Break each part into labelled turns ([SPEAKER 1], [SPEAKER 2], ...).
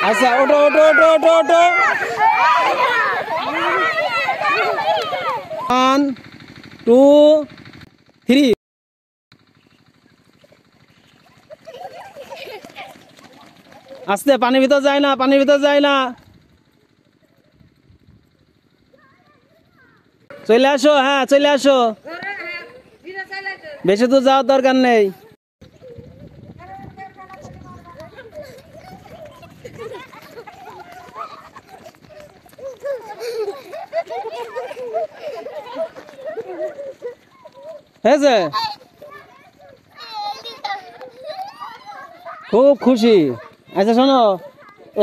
[SPEAKER 1] আচ্ছা ওটো ওটো ওটো ওটো ওটো 1 2 3 আস্তে পানির ভিতর যায় না পানির ভিতর যায় না চলে আসো হ্যাঁ চলে আসো বেশি দূর যাওয়ার দরকার নেই হয়েছে খুব খুশি আচ্ছা শোনো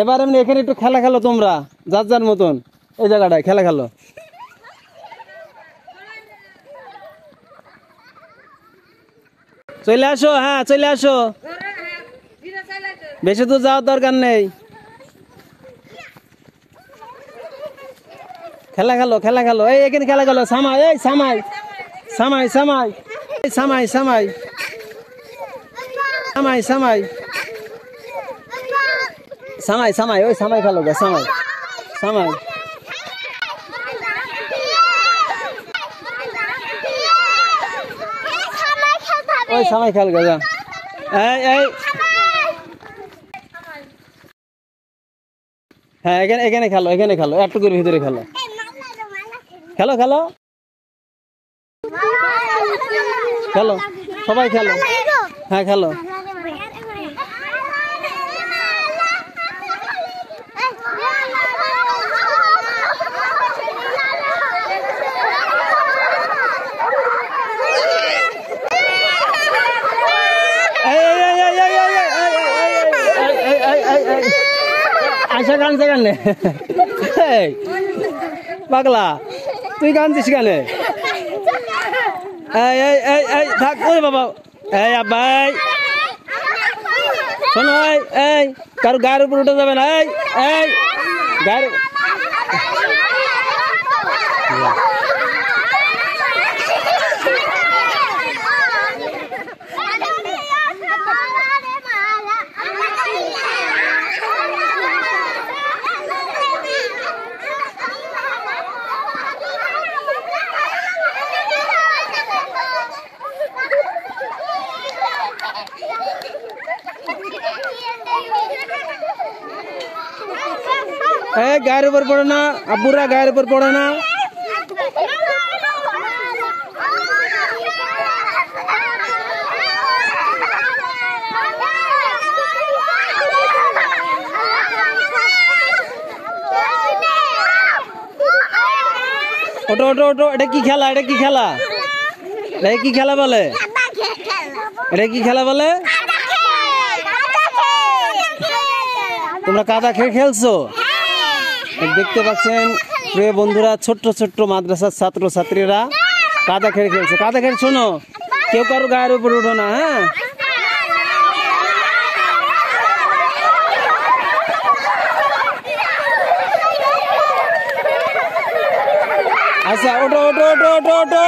[SPEAKER 1] এবার এমনি এখানে একটু খেলা খেলো তোমরা যার যার মতন এই জায়গাটায় খেলা খেলো চলে আসো হ্যাঁ চলে আসো বেশি দূর যাওয়ার দরকার নেই খেলা খেলো এই এখানে খেলা খেলো সামাই এই সামাই সামাই সামাই সামাই সামাই সামাই সামাই সামাই সামাই ওই সামাই খেলো গা সামাই সামাই ওই সামাই খেল গা যা এই এই হ্যাঁ এখানে খেলো একটুকুর ভিতরে খেলো খেলো খেলো খেলো সবাই খেলো হ্যাঁ খেলো আশা কানছে কানে পাগলা তুই কানছিস কানে এই এই এই এই থাক ওরে বাবা এই আব্বাই শোনো এই কারো গায়ের উপর উঠে যাবে না এই এই গায়ের गायर ऊपर पड़े ना अबूरा गायर ऊपर पड़े ना ओटो ओटो ओटो এটা কি খেলা বলে এটা কি খেলা বলে তোমরা কাদা খেলছো দেখতে পাচ্ছেন প্রিয় বন্ধুরা ছোট্ট ছোট্ট মাদ্রাসার ছাত্র ছাত্রীরা কাদা খেলছে কাদা খেল শোনো কেউ কারো গায়ের উপর উঠো না হ্যাঁ আচ্ছা ওটো ওটো ওটো ওটো ওটো